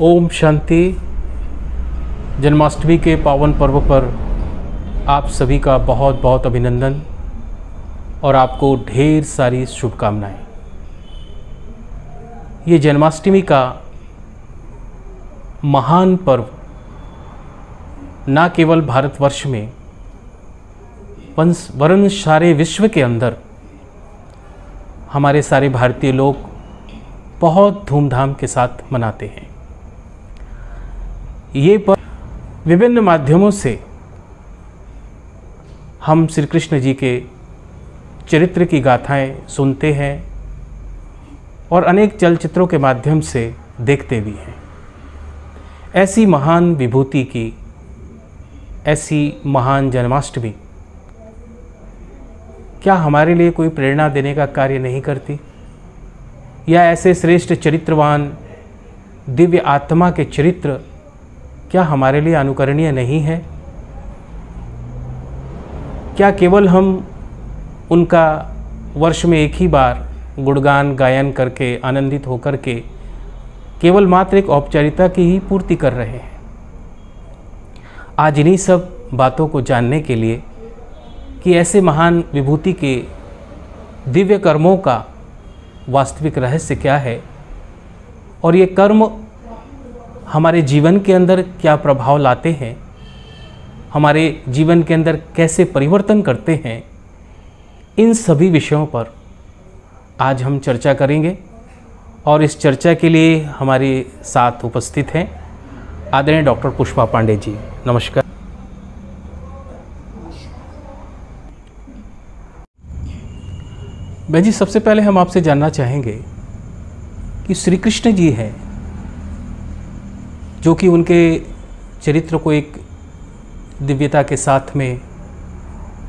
ओम शांति। जन्माष्टमी के पावन पर्व पर आप सभी का बहुत बहुत अभिनंदन और आपको ढेर सारी शुभकामनाएं। ये जन्माष्टमी का महान पर्व न केवल भारतवर्ष में वरन सारे विश्व के अंदर हमारे सारे भारतीय लोग बहुत धूमधाम के साथ मनाते हैं। ये पर्व विभिन्न माध्यमों से हम श्री कृष्ण जी के चरित्र की गाथाएं सुनते हैं और अनेक चलचित्रों के माध्यम से देखते भी हैं। ऐसी महान विभूति की ऐसी महान जन्माष्टमी क्या हमारे लिए कोई प्रेरणा देने का कार्य नहीं करती? या ऐसे श्रेष्ठ चरित्रवान दिव्य आत्मा के चरित्र क्या हमारे लिए अनुकरणीय नहीं है? क्या केवल हम उनका वर्ष में एक ही बार गुणगान गायन करके आनंदित होकर के केवल मात्र एक औपचारिकता की ही पूर्ति कर रहे हैं? आज इन्हीं सब बातों को जानने के लिए कि ऐसे महान विभूति के दिव्य कर्मों का वास्तविक रहस्य क्या है और ये कर्म हमारे जीवन के अंदर क्या प्रभाव लाते हैं, हमारे जीवन के अंदर कैसे परिवर्तन करते हैं, इन सभी विषयों पर आज हम चर्चा करेंगे। और इस चर्चा के लिए हमारे साथ उपस्थित हैं आदरणीय डॉक्टर पुष्पा पांडे जी। नमस्कार। बहन जी, सबसे पहले हम आपसे जानना चाहेंगे कि श्री कृष्ण जी हैं जो कि उनके चरित्र को एक दिव्यता के साथ में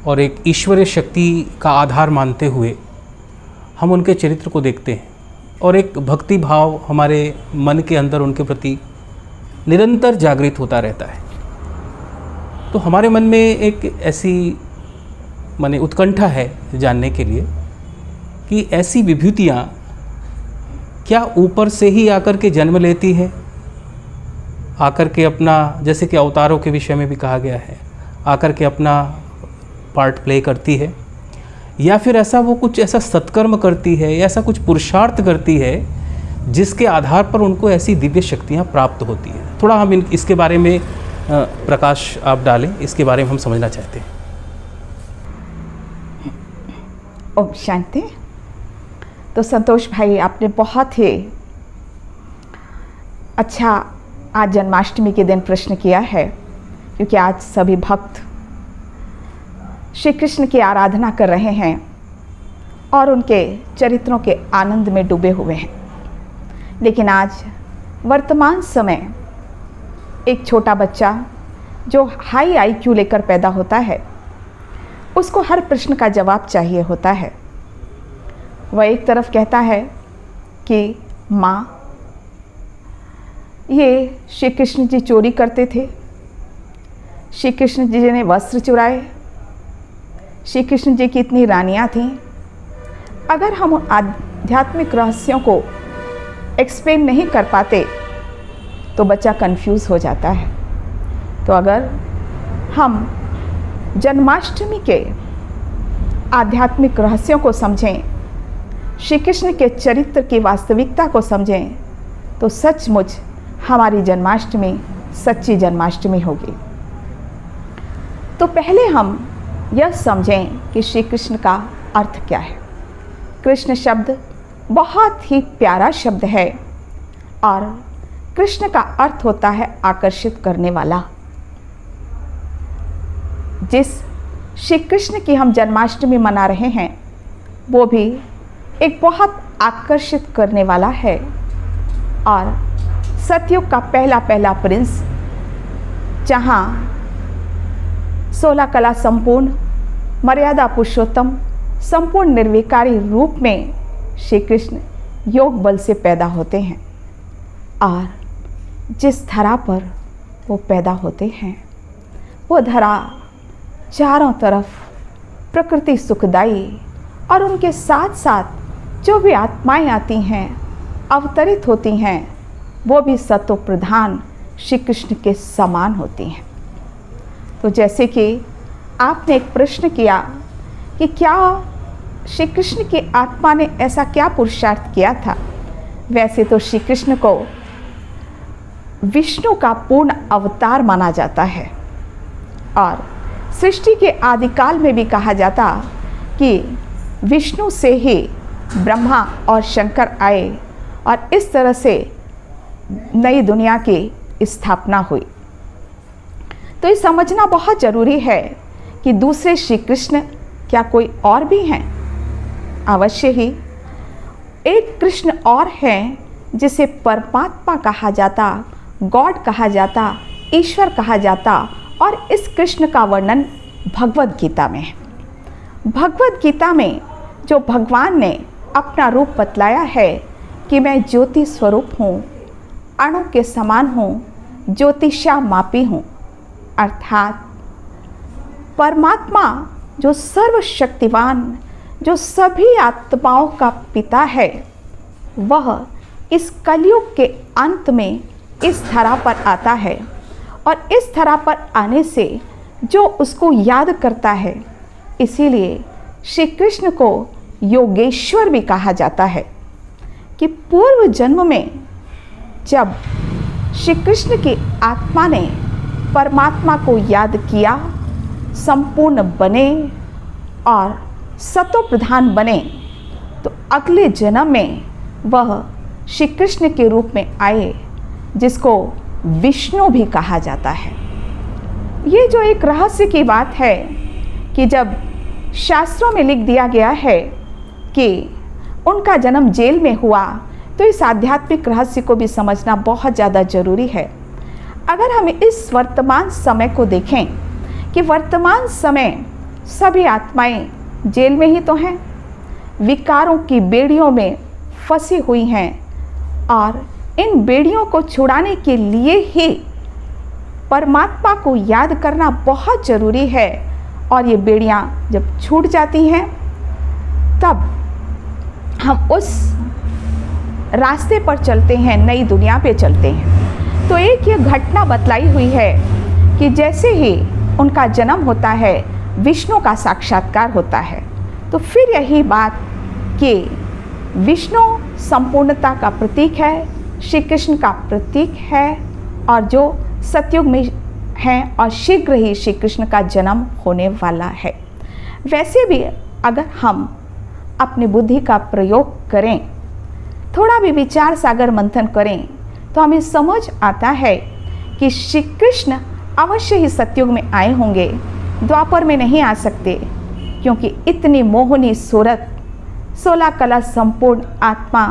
और एक ईश्वरीय शक्ति का आधार मानते हुए हम उनके चरित्र को देखते हैं और एक भक्ति भाव हमारे मन के अंदर उनके प्रति निरंतर जागृत होता रहता है। तो हमारे मन में एक ऐसी माने उत्कंठा है जानने के लिए कि ऐसी विभूतियाँ क्या ऊपर से ही आकर के जन्म लेती है, आकर के अपना, जैसे कि अवतारों के विषय में भी कहा गया है, आकर के अपना पार्ट प्ले करती है, या फिर ऐसा वो कुछ ऐसा सत्कर्म करती है या ऐसा कुछ पुरुषार्थ करती है जिसके आधार पर उनको ऐसी दिव्य शक्तियाँ प्राप्त होती है? थोड़ा हम इसके बारे में प्रकाश आप डालें, इसके बारे में हम समझना चाहते हैं। ओम शांति। तो संतोष भाई, आपने बहुत ही अच्छा आज जन्माष्टमी के दिन प्रश्न किया है, क्योंकि आज सभी भक्त श्री कृष्ण की आराधना कर रहे हैं और उनके चरित्रों के आनंद में डूबे हुए हैं। लेकिन आज वर्तमान समय एक छोटा बच्चा जो हाई आईक्यू लेकर पैदा होता है, उसको हर प्रश्न का जवाब चाहिए होता है। वह एक तरफ कहता है कि माँ, ये श्री कृष्ण जी चोरी करते थे, श्री कृष्ण जी ने वस्त्र चुराए, श्री कृष्ण जी की इतनी रानियाँ थीं। अगर हम आध्यात्मिक रहस्यों को एक्सप्लेन नहीं कर पाते तो बच्चा कंफ्यूज हो जाता है। तो अगर हम जन्माष्टमी के आध्यात्मिक रहस्यों को समझें, श्री कृष्ण के चरित्र की वास्तविकता को समझें, तो सचमुच हमारी जन्माष्टमी सच्ची जन्माष्टमी होगी। तो पहले हम यह समझें कि श्री कृष्ण का अर्थ क्या है। कृष्ण शब्द बहुत ही प्यारा शब्द है और कृष्ण का अर्थ होता है आकर्षित करने वाला। जिस श्री कृष्ण की हम जन्माष्टमी मना रहे हैं वो भी एक बहुत आकर्षित करने वाला है और सतयुग का पहला प्रिंस, जहाँ 16 कला संपूर्ण, मर्यादा पुरुषोत्तम, संपूर्ण निर्विकारी रूप में श्री कृष्ण योग बल से पैदा होते हैं। और जिस धरा पर वो पैदा होते हैं वो धरा चारों तरफ प्रकृति सुखदाई और उनके साथ साथ जो भी आत्माएं आती हैं, अवतरित होती हैं, वो भी सत्व प्रधान श्री कृष्ण के समान होती हैं। तो जैसे कि आपने एक प्रश्न किया कि क्या श्री कृष्ण की आत्मा ने ऐसा क्या पुरुषार्थ किया था, वैसे तो श्री कृष्ण को विष्णु का पूर्ण अवतार माना जाता है और सृष्टि के आदिकाल में भी कहा जाता कि विष्णु से ही ब्रह्मा और शंकर आए और इस तरह से नई दुनिया की स्थापना हुई। तो ये समझना बहुत ज़रूरी है कि दूसरे श्री कृष्ण क्या कोई और भी हैं? अवश्य ही एक कृष्ण और हैं जिसे परमात्मा कहा जाता, गॉड कहा जाता, ईश्वर कहा जाता और इस कृष्ण का वर्णन भगवद गीता में है। भगवद गीता में जो भगवान ने अपना रूप बतलाया है कि मैं ज्योति स्वरूप हूँ, अणु के समान हूँ, ज्योतिषा मापी हूँ, अर्थात परमात्मा जो सर्वशक्तिवान, जो सभी आत्माओं का पिता है, वह इस कलयुग के अंत में इस धरा पर आता है और इस धरा पर आने से जो उसको याद करता है, इसीलिए श्री कृष्ण को योगेश्वर भी कहा जाता है कि पूर्व जन्म में जब श्री कृष्ण की आत्मा ने परमात्मा को याद किया, संपूर्ण बने और सतो प्रधान बने, तो अगले जन्म में वह श्री कृष्ण के रूप में आए, जिसको विष्णु भी कहा जाता है। ये जो एक रहस्य की बात है कि जब शास्त्रों में लिख दिया गया है कि उनका जन्म जेल में हुआ, तो इस आध्यात्मिक रहस्य को भी समझना बहुत ज़्यादा ज़रूरी है। अगर हम इस वर्तमान समय को देखें कि वर्तमान समय सभी आत्माएं जेल में ही तो हैं, विकारों की बेड़ियों में फंसी हुई हैं और इन बेड़ियों को छुड़ाने के लिए ही परमात्मा को याद करना बहुत ज़रूरी है। और ये बेड़ियाँ जब छूट जाती हैं तब हम उस रास्ते पर चलते हैं, नई दुनिया पे चलते हैं। तो एक ये घटना बतलाई हुई है कि जैसे ही उनका जन्म होता है, विष्णु का साक्षात्कार होता है। तो फिर यही बात कि विष्णु संपूर्णता का प्रतीक है, श्री कृष्ण का प्रतीक है और जो सतयुग में हैं और शीघ्र ही श्री कृष्ण का जन्म होने वाला है। वैसे भी अगर हम अपनी बुद्धि का प्रयोग करें, थोड़ा भी विचार सागर मंथन करें, तो हमें समझ आता है कि श्री कृष्ण अवश्य ही सतयुग में आए होंगे, द्वापर में नहीं आ सकते, क्योंकि इतनी मोहनी सूरत 16 कला संपूर्ण आत्मा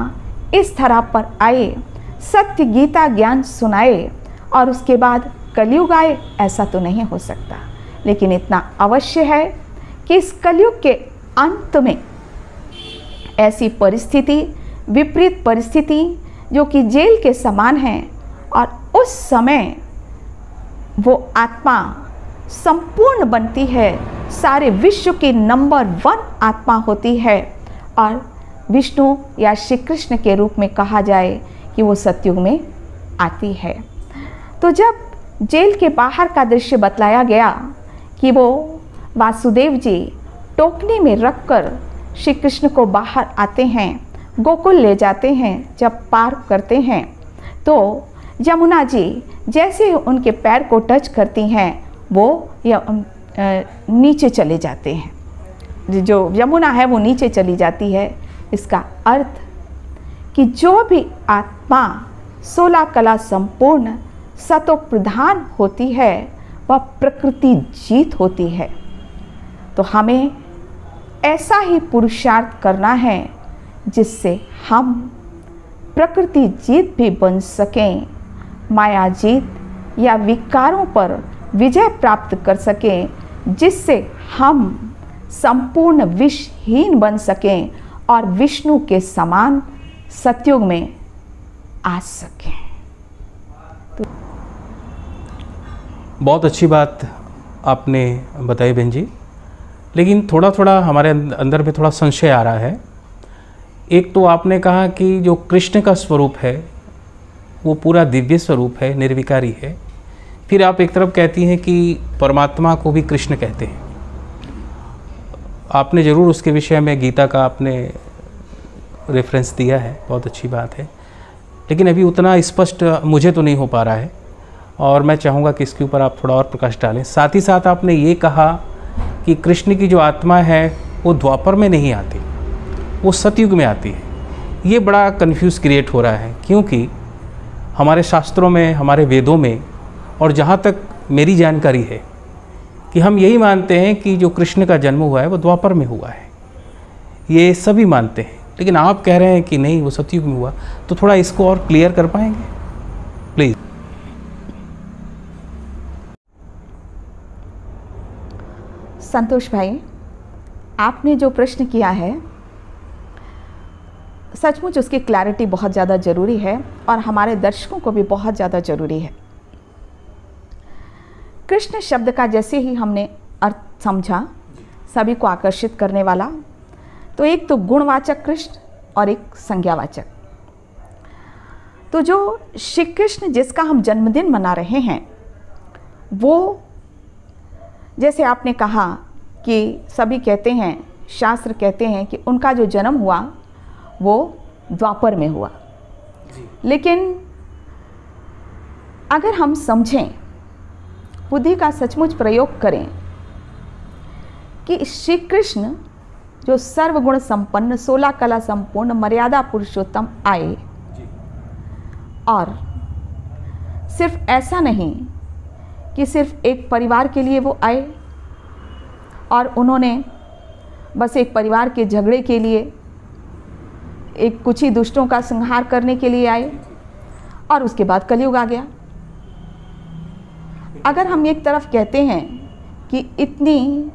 इस धरा पर आए, सत्य गीता ज्ञान सुनाए और उसके बाद कलयुग आए, ऐसा तो नहीं हो सकता। लेकिन इतना अवश्य है कि इस कलयुग के अंत में ऐसी परिस्थिति, विपरीत परिस्थिति जो कि जेल के समान है, और उस समय वो आत्मा संपूर्ण बनती है, सारे विश्व की नंबर 1 आत्मा होती है और विष्णु या श्री कृष्ण के रूप में कहा जाए कि वो सतयुग में आती है। तो जब जेल के बाहर का दृश्य बतलाया गया कि वो वासुदेव जी टोकनी में रखकर श्री कृष्ण को बाहर आते हैं, गोकुल ले जाते हैं, जब पार करते हैं तो यमुना जी जैसे उनके पैर को टच करती हैं, वो नीचे चले जाते हैं। जो यमुना है वो नीचे चली जाती है। इसका अर्थ कि जो भी आत्मा 16 कला संपूर्ण सतो प्रधान होती है, वह प्रकृति जीत होती है। तो हमें ऐसा ही पुरुषार्थ करना है जिससे हम प्रकृति जीत भी बन सकें, माया जीत या विकारों पर विजय प्राप्त कर सकें, जिससे हम संपूर्ण विषहीन बन सकें और विष्णु के समान सतयुग में आ सकें। बहुत अच्छी बात आपने बताई बहन जी, लेकिन थोड़ा थोड़ा हमारे अंदर में थोड़ा संशय आ रहा है। एक तो आपने कहा कि जो कृष्ण का स्वरूप है वो पूरा दिव्य स्वरूप है, निर्विकारी है। फिर आप एक तरफ कहती हैं कि परमात्मा को भी कृष्ण कहते हैं। आपने ज़रूर उसके विषय में गीता का आपने रेफरेंस दिया है, बहुत अच्छी बात है, लेकिन अभी उतना स्पष्ट मुझे तो नहीं हो पा रहा है और मैं चाहूँगा कि इसके ऊपर आप थोड़ा और प्रकाश डालें। साथ ही साथ आपने ये कहा कि कृष्ण की जो आत्मा है वो द्वापर में नहीं आती, वो सतयुग में आती है। ये बड़ा कन्फ्यूज़ क्रिएट हो रहा है, क्योंकि हमारे शास्त्रों में, हमारे वेदों में, और जहाँ तक मेरी जानकारी है कि हम यही मानते हैं कि जो कृष्ण का जन्म हुआ है वो द्वापर में हुआ है, ये सभी मानते हैं। लेकिन आप कह रहे हैं कि नहीं, वो सतयुग में हुआ, तो थोड़ा इसको और क्लियर कर पाएंगे प्लीज़? संतोष भाई, आपने जो प्रश्न किया है सचमुच उसकी क्लैरिटी बहुत ज़्यादा ज़रूरी है और हमारे दर्शकों को भी बहुत ज़्यादा ज़रूरी है। कृष्ण शब्द का जैसे ही हमने अर्थ समझा, सभी को आकर्षित करने वाला, तो एक तो गुणवाचक कृष्ण और एक संज्ञावाचक। तो जो श्री कृष्ण जिसका हम जन्मदिन मना रहे हैं, वो जैसे आपने कहा कि सभी कहते हैं, शास्त्र कहते हैं कि उनका जो जन्म हुआ वो द्वापर में हुआ। लेकिन अगर हम समझें, बुद्धि का सचमुच प्रयोग करें कि श्री कृष्ण जो सर्वगुण संपन्न, 16 कला संपूर्ण, मर्यादा पुरुषोत्तम आए, और सिर्फ ऐसा नहीं कि सिर्फ एक परिवार के लिए वो आए और उन्होंने बस एक परिवार के झगड़े के लिए, एक कुछ ही दुष्टों का संहार करने के लिए आए और उसके बाद कलयुग आ गया। अगर हम एक तरफ कहते हैं कि इतनी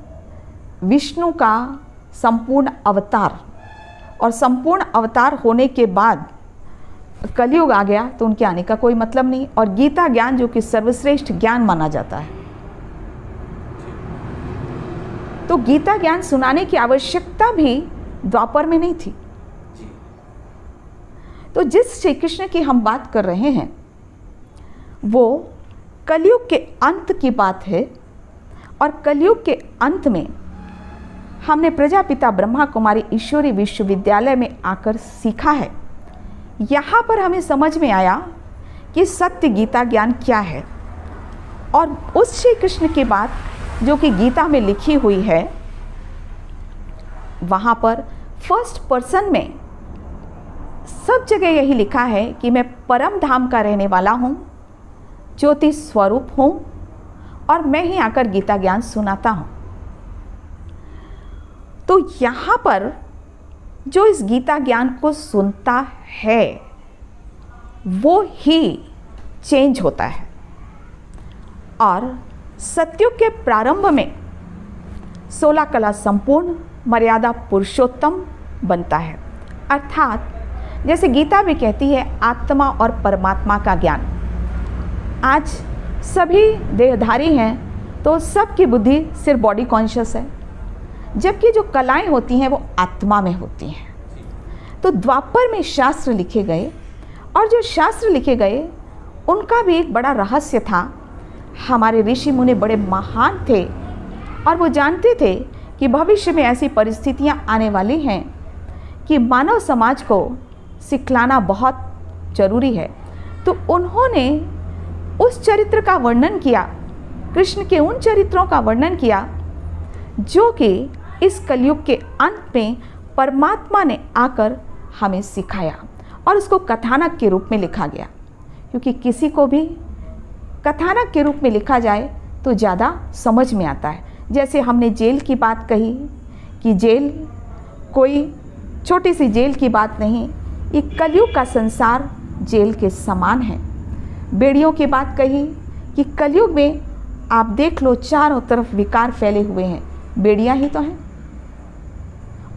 विष्णु का संपूर्ण अवतार और संपूर्ण अवतार होने के बाद कलयुग आ गया, तो उनके आने का कोई मतलब नहीं। और गीता ज्ञान जो कि सर्वश्रेष्ठ ज्ञान माना जाता है, तो गीता ज्ञान सुनाने की आवश्यकता भी द्वापर में नहीं थी। तो जिस श्री कृष्ण की हम बात कर रहे हैं वो कलयुग के अंत की बात है, और कलयुग के अंत में हमने प्रजापिता ब्रह्मा कुमारी ईश्वरी विश्वविद्यालय में आकर सीखा है। यहाँ पर हमें समझ में आया कि सत्य गीता ज्ञान क्या है, और उस श्री कृष्ण की बात जो कि गीता में लिखी हुई है, वहाँ पर फर्स्ट पर्सन में सब जगह यही लिखा है कि मैं परम धाम का रहने वाला हूँ, ज्योति स्वरूप हूँ, और मैं ही आकर गीता ज्ञान सुनाता हूँ। तो यहाँ पर जो इस गीता ज्ञान को सुनता है वो ही चेंज होता है, और सतयुग के प्रारंभ में 16 कला संपूर्ण, मर्यादा पुरुषोत्तम बनता है। अर्थात जैसे गीता भी कहती है, आत्मा और परमात्मा का ज्ञान। आज सभी देहधारी हैं तो सबकी बुद्धि सिर्फ बॉडी कॉन्शियस है, जबकि जो कलाएं होती हैं वो आत्मा में होती हैं। तो द्वापर में शास्त्र लिखे गए, और जो शास्त्र लिखे गए उनका भी एक बड़ा रहस्य था। हमारे ऋषि मुनि बड़े महान थे और वो जानते थे कि भविष्य में ऐसी परिस्थितियां आने वाली हैं कि मानव समाज को सिखलाना बहुत ज़रूरी है। तो उन्होंने उस चरित्र का वर्णन किया, कृष्ण के उन चरित्रों का वर्णन किया जो कि इस कलयुग के अंत में परमात्मा ने आकर हमें सिखाया, और उसको कथानक के रूप में लिखा गया। क्योंकि किसी को भी कथानक के रूप में लिखा जाए तो ज़्यादा समझ में आता है। जैसे हमने जेल की बात कही कि जेल कोई छोटी सी जेल की बात नहीं, ये कलयुग का संसार जेल के समान है। बेड़ियों की बात कही कि कलयुग में आप देख लो चारों तरफ विकार फैले हुए हैं, बेड़ियां ही तो हैं,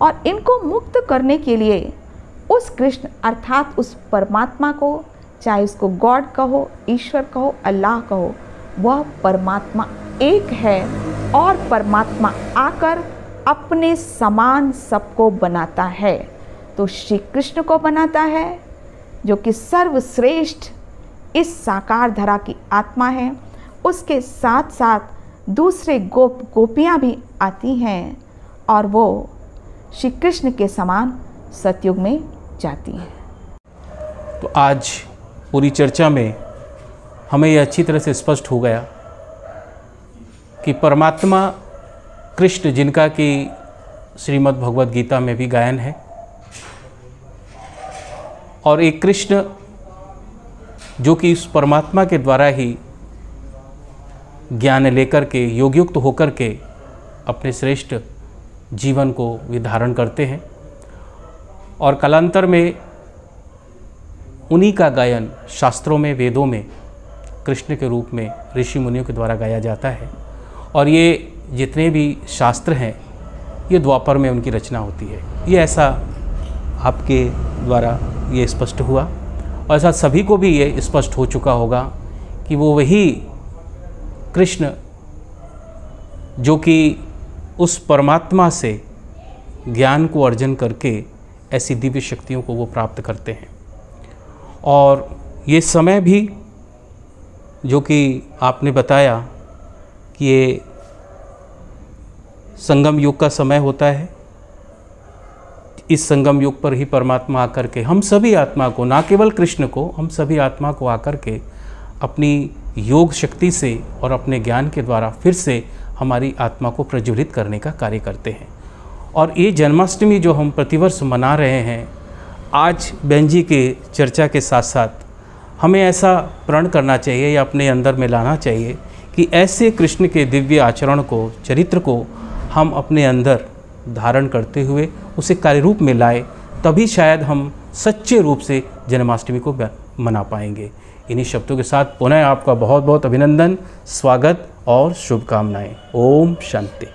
और इनको मुक्त करने के लिए उस कृष्ण अर्थात उस परमात्मा को, चाहे उसको गॉड कहो, ईश्वर कहो, अल्लाह कहो, वह परमात्मा एक है, और परमात्मा आकर अपने समान सबको बनाता है। तो श्री कृष्ण को बनाता है जो कि सर्वश्रेष्ठ इस साकार धरा की आत्मा है, उसके साथ साथ दूसरे गोप गोपियाँ भी आती हैं और वो श्री कृष्ण के समान सतयुग में जाती हैं। तो आज पूरी चर्चा में हमें यह अच्छी तरह से स्पष्ट हो गया कि परमात्मा कृष्ण, जिनका कि श्रीमद् भगवद गीता में भी गायन है, और एक कृष्ण जो कि इस परमात्मा के द्वारा ही ज्ञान लेकर के योगयुक्त होकर के अपने श्रेष्ठ जीवन को भी धारण करते हैं, और कालांतर में उन्हीं का गायन शास्त्रों में, वेदों में कृष्ण के रूप में ऋषि मुनियों के द्वारा गाया जाता है। और ये जितने भी शास्त्र हैं ये द्वापर में उनकी रचना होती है। ये ऐसा आपके द्वारा ये स्पष्ट हुआ, और ऐसा सभी को भी ये स्पष्ट हो चुका होगा कि वो वही कृष्ण जो कि उस परमात्मा से ज्ञान को अर्जन करके ऐसी दिव्य शक्तियों को वो प्राप्त करते हैं। और ये समय भी जो कि आपने बताया कि ये संगम युग का समय होता है, इस संगम युग पर ही परमात्मा आकर के हम सभी आत्मा को, ना केवल कृष्ण को, हम सभी आत्मा को आकर के अपनी योग शक्ति से और अपने ज्ञान के द्वारा फिर से हमारी आत्मा को प्रज्वलित करने का कार्य करते हैं। और ये जन्माष्टमी जो हम प्रतिवर्ष मना रहे हैं, आज बहन जी के चर्चा के साथ साथ हमें ऐसा प्रण करना चाहिए या अपने अंदर में लाना चाहिए कि ऐसे कृष्ण के दिव्य आचरण को, चरित्र को हम अपने अंदर धारण करते हुए उसे कार्यरूप में लाए, तभी शायद हम सच्चे रूप से जन्माष्टमी को मना पाएंगे। इन्हीं शब्दों के साथ पुनः आपका बहुत बहुत अभिनंदन, स्वागत और शुभकामनाएं। ओम शांति।